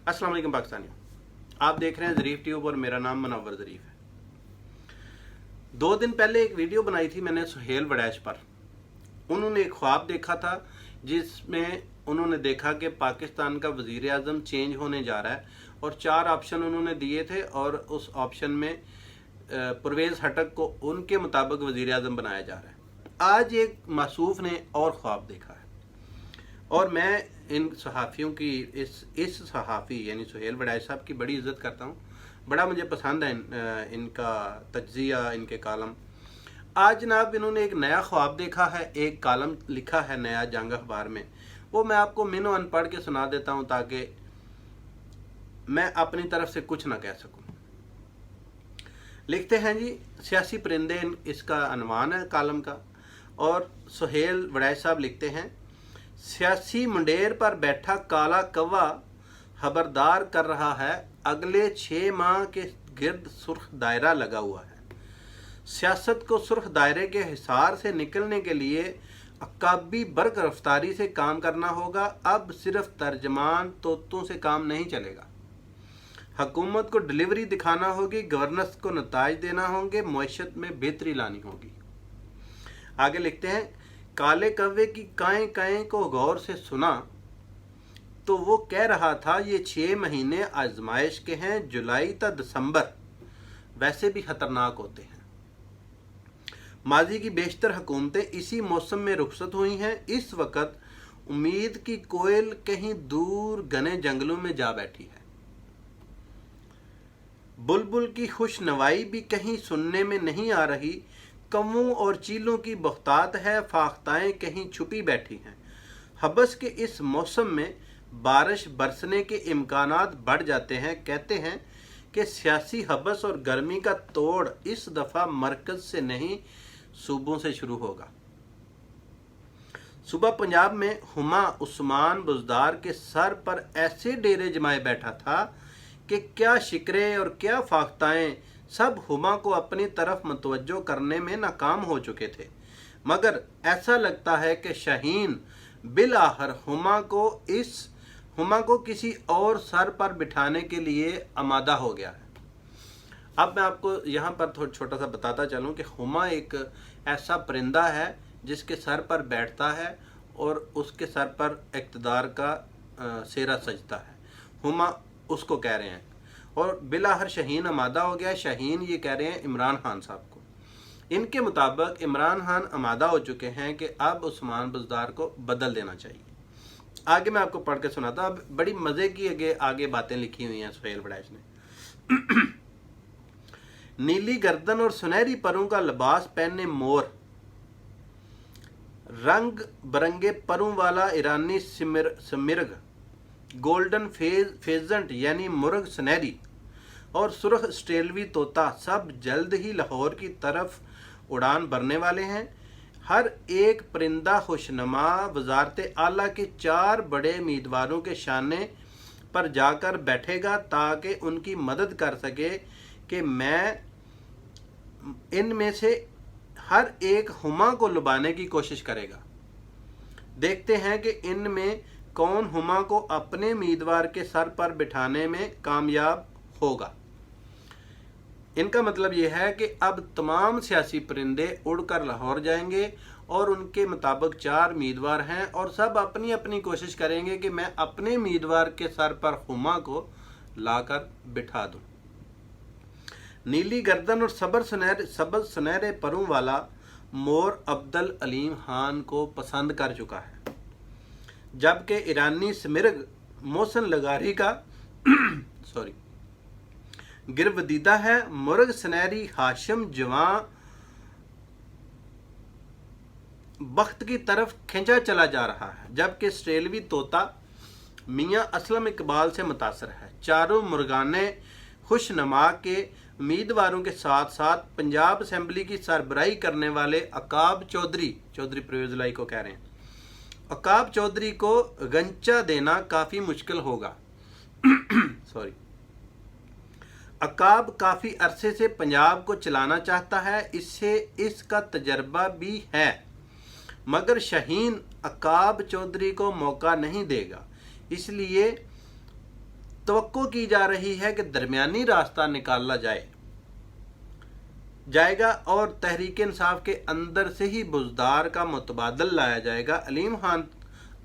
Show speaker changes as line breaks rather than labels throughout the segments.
अस्सलाम वालेकुम पाकिस्तानियों, आप देख रहे हैं ज़रीफ ट्यूब और मेरा नाम मुनव्वर ज़रीफ है। 2 दिन पहले एक वीडियो बनाई थी मैंने सुहेल वड़ैच पर। उन्होंने एक ख्वाब देखा था जिसमें उन्होंने देखा कि पाकिस्तान का वज़ीर आज़म चेंज होने जा रहा है और 4 ऑप्शन उन्होंने दिए थे और उस ऑप्शन में परवेज़ हटक को उनके मुताबिक वज़ीर आज़म बनाया जा रहा है। आज एक मासूफ ने और ख्वाब देखा है और मैं इन सहाफ़ियों की इस सहाफ़ी यानी सुहेल वड़ैच साहब की बड़ी इज़्ज़त करता हूँ। बड़ा मुझे पसंद है इनका तज्ज़िया, इनके कालम। आज जनाब इन्होंने एक नया ख्वाब देखा है, एक कालम लिखा है नया जंग अखबार में। वो मैं आपको मिनो अन पढ़ के सुना देता हूँ ताकि मैं अपनी तरफ से कुछ ना कह सकूँ। लिखते हैं जी, सियासी परिंदे इसका अनवान है कालम का। और सुहेल वड़ैच साहब लिखते हैं, सियासी मुंडेर पर बैठा काला कौवा खबरदार कर रहा है, अगले 6 माह के गिर्द सुर्ख दायरा लगा हुआ है। सियासत को सुर्ख दायरे के हिसार से निकलने के लिए अकाबी बर्क रफ्तारी से काम करना होगा। अब सिर्फ तर्जमान तोतों से काम नहीं चलेगा। हुकूमत को डिलीवरी दिखाना होगी, गवर्नेंस को नताज देना होंगे, मईशत में बेहतरी लानी होगी। आगे लिखते हैं, काले कौवे की काएं काएं को गौर से सुना तो वो कह रहा था ये 6 महीने आजमाइश के हैं, जुलाई तक दिसंबर वैसे भी खतरनाक होते हैं। माजी की बेशतर हुकूमतें इसी मौसम में रुखसत हुई हैं। इस वक्त उम्मीद की कोयल कहीं दूर घने जंगलों में जा बैठी है। बुलबुल की खुश नवाई भी कहीं सुनने में नहीं आ रही। कौवों और चीलों की बख्तात है, फाख्ताएं कहीं छुपी बैठी हैं। हबस के इस मौसम में बारिश बरसने के इम्कानात बढ़ जाते हैं। कहते हैं कि सियासी हबस और गर्मी का तोड़ इस दफ़ा मरकज़ से नहीं सूबों से शुरू होगा। सुबह पंजाब में हुमा उस्मान बुज़दार के सर पर ऐसे डेरे जमाए बैठा था कि क्या शिकरे और क्या फाख्ताएं सब हुमा को अपनी तरफ मुतवज्जो करने में नाकाम हो चुके थे। मगर ऐसा लगता है कि शाहीन बिलाखिर हुमा को किसी और सर पर बिठाने के लिए आमादा हो गया है। अब मैं आपको यहाँ पर थोड़ा छोटा सा बताता चलूँ कि हुमा एक ऐसा परिंदा है जिसके सर पर बैठता है और उसके सर पर इक़्तिदार का सेरा सजता है। हुमा उसको कह रहे हैं और बिलाखिर शाहीन आमादा हो गया। शाहीन ये कह रहे हैं इमरान खान साहब को। इनके मुताबिक इमरान खान आमादा हो चुके हैं कि अब उस्मान बुज़दार को बदल देना चाहिए। आगे मैं आपको पढ़ के सुनाता। अब बड़ी मज़े की आगे बातें लिखी हुई हैं सुहेल वड़ैच ने। नीली गर्दन और सुनहरी परों का लिबास पहने मोर, रंग बरंगे परों वाला ईरानी समिर्ग, गोल्डन फेजेंट यानी मुर्ग सुनहरी और सुर्ख ऑस्ट्रेलवी तोता सब जल्द ही लाहौर की तरफ उड़ान भरने वाले हैं। हर एक परिंदा खुशनुमा वजारत आला के 4 बड़े उम्मीदवारों के शाने पर जाकर बैठेगा ताकि उनकी मदद कर सके कि मैं इनमें से हर एक हुमा को लुभाने की कोशिश करेगा। देखते हैं कि इनमें कौन हुमा को अपने उम्मीदवार के सर पर बिठाने में कामयाब होगा। इनका मतलब यह है कि अब तमाम सियासी परिंदे उड़कर लाहौर जाएंगे और उनके मुताबिक 4 उम्मीदवार हैं और सब अपनी अपनी कोशिश करेंगे कि मैं अपने उम्मीदवार के सर पर हुमा को लाकर बिठा दूं। नीली गर्दन और सबज सुनहरे परों वाला मोर अब्दुल अलीम खान को पसंद कर चुका है, जबकि ईरानी समिर्ग मोहसिन लगारी का गिरवदीदा है। मुर्ग सुनहरी हाशिम जवां बख्त की तरफ खिंचा चला जा रहा है, जबकि ऑस्ट्रेलवी तोता मियां असलम इकबाल से मुतासर है। चारों मुर्गाने खुशनुमा के उम्मीदवारों के साथ साथ पंजाब असम्बली की सरबराही करने वाले अकाब चौधरी परवेज़ लाई को कह रहे हैं, अकाब चौधरी को गंचा देना काफ़ी मुश्किल होगा। अकाब काफ़ी अरसे से पंजाब को चलाना चाहता है, इससे इसका तजर्बा भी है, मगर शाहीन अकाब चौधरी को मौका नहीं देगा। इसलिए तवक्को की जा रही है कि दरमियानी रास्ता निकाला जाएगा और तहरीक इंसाफ के अंदर से ही बुज़दार का मुतबादल लाया जाएगा। अलीम खान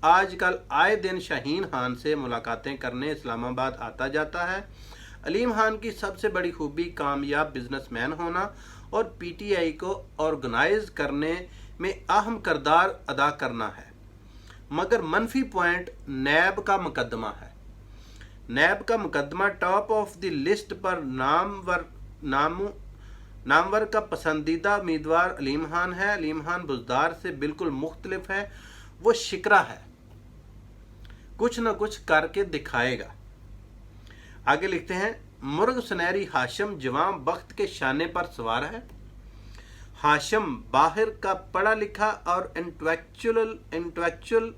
आजकल आए दिन शाहीन खान से मुलाकातें करने इस्लामाबाद आता जाता है। अलीम खान की सबसे बड़ी खूबी कामयाब बिजनेसमैन होना और पीटीआई को ऑर्गेनाइज करने में अहम किरदार अदा करना है, मगर मनफी पॉइंट नैब का मुकदमा है। नैब का मुकदमा टॉप ऑफ द लिस्ट पर नामवर का पसंदीदा उम्मीदवार अलीम खान है। अलीम खान बुज़दार से बिल्कुल मुख्तलिफ है, वो शिकरा है, कुछ न कुछ करके दिखाएगा। आगे लिखते हैं, मुर्ग सुनहरी हाशिम जवां बख्त के शाने पर सवार है। हाशिम बाहर का पढ़ा लिखा और इंटेलेक्चुअल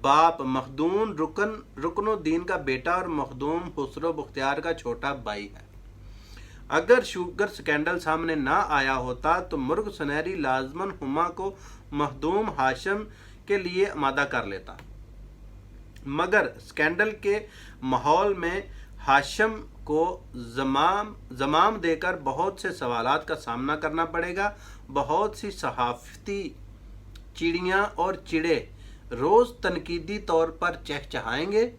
बाप, मखदूम रुकनुद्दीन का बेटा और मखदूम खुसरो बख्तियार का छोटा भाई है। अगर शुगर स्कैंडल सामने ना आया होता तो मुर्ग सुनहरी लाजमन हुमा को मखदूम हाशिम के लिए आमादा कर लेता, मगर स्कैंडल के माहौल में हाशिम को जमाम देकर बहुत से सवालात का सामना करना पड़ेगा। बहुत सी सहाफ़ती चिड़ियाँ और चिड़े रोज़ तनकीदी तौर पर चहचहाएंगे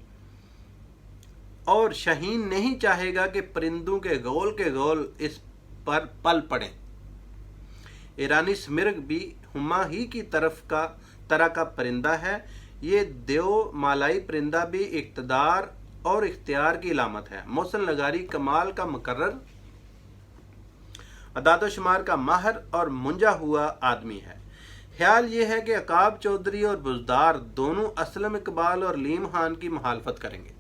और शाहीन नहीं चाहेगा कि परिंदों के गोल इस पर पल पड़ें। ईरानी स्मिर्ग भी हुमा ही की तरह का परिंदा है। ये देव मालाई परिंदा भी इक़्तिदार और इख्तियार की अलामत है। मोहसिन लगारी कमाल का मुकर्रर, अदाद शुमार का माहिर और मुंजा हुआ आदमी है। ख्याल ये है कि अकाब चौधरी और बुज़दार दोनों असलम इकबाल और अलीम खान की मुखालफत करेंगे,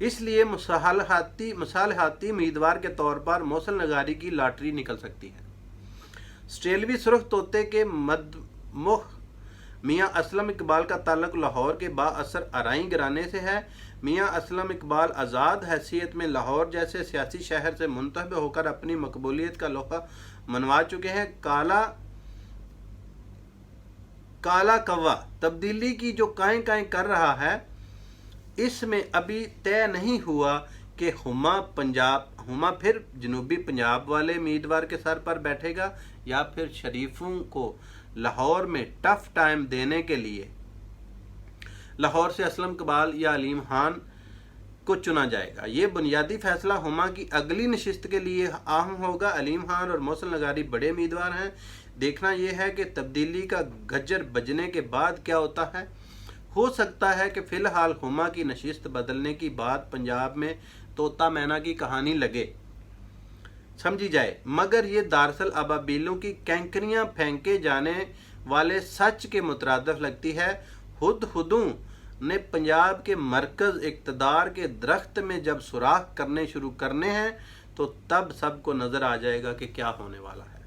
इसलिए मुसालहाती उम्मीदवार के तौर पर मोहसिन लगारी की लॉटरी निकल सकती है। स्टेलवी सुर्ख तोते के मदमुख मियाँ असलम इकबाल का ताल्लुक लाहौर के बाअसर आराई घराने से है। मियाँ असलम इकबाल आज़ाद हैसियत में लाहौर जैसे सियासी शहर से मुंतखब होकर अपनी मकबूलियत का लोहा मनवा चुके हैं। काला कौवा तब्दीली की जो काएं कर रहा है, इसमें अभी तय नहीं हुआ कि हुमा फिर जनूबी पंजाब वाले उम्मीदवार के सर पर बैठेगा या फिर शरीफों को लाहौर में टफ टाइम देने के लिए लाहौर से असलम इकबाल या अलीम खान को चुना जाएगा। ये बुनियादी फैसला हुमा की अगली नशिस्त के लिए अहम होगा। अलीम खान और मोहसिन लगारी बड़े उम्मीदवार हैं। देखना यह है कि तब्दीली का गज्जर बजने के बाद क्या होता है। हो सकता है कि फ़िलहाल हुमा की नशिस्त बदलने की बात पंजाब में तोता मैना की कहानी लगे समझी जाए, मगर ये दरअसल अबाबीलों की कैंकरियाँ फेंके जाने वाले सच के मुतरादिफ लगती है। हुदहुदों ने पंजाब के मरकज़ इक़्तिदार के दरख्त में जब सुराख करने शुरू करने हैं तो तब सबको नज़र आ जाएगा कि क्या होने वाला है।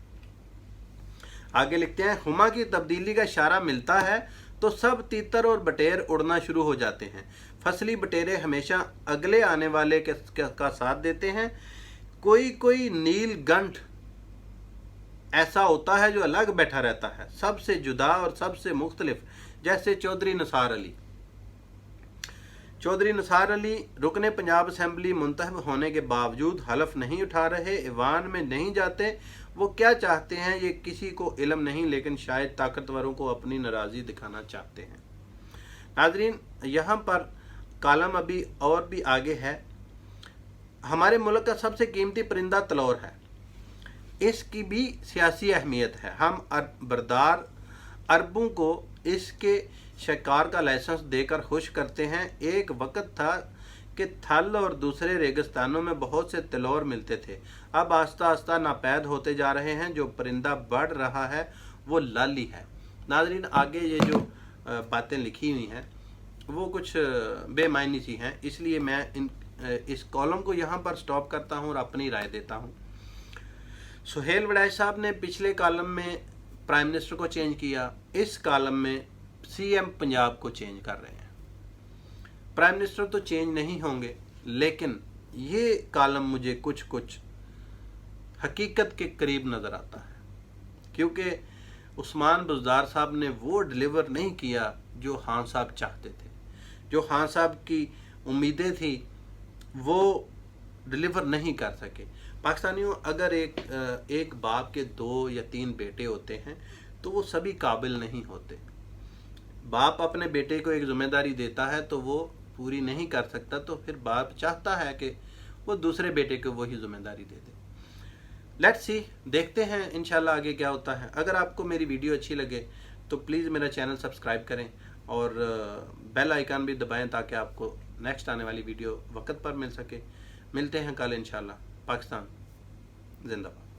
आगे लिखते हैं, हुमा की तब्दीली का इशारा मिलता है तो सब तीतर और बटेर उड़ना शुरू हो जाते हैं। फसली बटेरे हमेशा अगले आने वाले का साथ देते हैं। कोई नीलगंठ ऐसा होता है जो अलग बैठा रहता है, सबसे जुदा और सबसे मुख्तलिफ, जैसे चौधरी नसार अली रुकने पंजाब असम्बली मुंतखब होने के बावजूद हलफ नहीं उठा रहे, ईवान में नहीं जाते। वो क्या चाहते हैं ये किसी को इल्म नहीं, लेकिन शायद ताकतवरों को अपनी नाराज़गी दिखाना चाहते हैं। नाज़रीन, यहाँ पर कालम अभी और भी आगे है। हमारे मुल्क का सबसे कीमती परिंदा तलौर है, इसकी भी सियासी अहमियत है। हम बरदार अरबों को इसके शिकार का लाइसेंस देकर खुश करते हैं। एक वक्त था कि थल और दूसरे रेगिस्तानों में बहुत से तलौर मिलते थे, अब आस्ता आस्ता नापैद होते जा रहे हैं। जो परिंदा बढ़ रहा है वो लाली है। नाज़रीन, आगे ये जो बातें लिखी हुई हैं वो कुछ बेमायनी सी हैं, इसलिए मैं इस कॉलम को यहाँ पर स्टॉप करता हूँ और अपनी राय देता हूँ। सुहेल वड़ैच साहब ने पिछले कॉलम में प्राइम मिनिस्टर को चेंज किया, इस कॉलम में सीएम पंजाब को चेंज कर रहे हैं। प्राइम मिनिस्टर तो चेंज नहीं होंगे, लेकिन ये कॉलम मुझे कुछ हकीकत के करीब नज़र आता है, क्योंकि उस्मान बुज़दार साहब ने वो डिलीवर नहीं किया जो खान साहब चाहते थे। जो खान साहब की امیدیں تھی وہ ڈلیور نہیں کر سکے۔ پاکستانیوں، اگر ایک باپ کے 2 یا 3 بیٹے ہوتے ہیں تو وہ سبھی قابل نہیں ہوتے۔ باپ اپنے بیٹے کو ایک ذمہ داری دیتا ہے تو وہ پوری نہیں کر سکتا، تو پھر باپ چاہتا ہے کہ وہ دوسرے بیٹے کو وہی ذمہ داری دے دے۔ لیٹس سی، دیکھتے ہیں انشاءاللہ آگے کیا ہوتا ہے۔ اگر آپ کو میری ویڈیو اچھی لگے تو پلیز میرا چینل سبسکرائب کریں اور بیل آئیکن بھی دبائیں تاکہ آپ کو نیکسٹ آنے والی ویڈیو وقت پر مل سکے۔ ملتے ہیں کل انشاءاللہ۔ پاکستان زندہ باد۔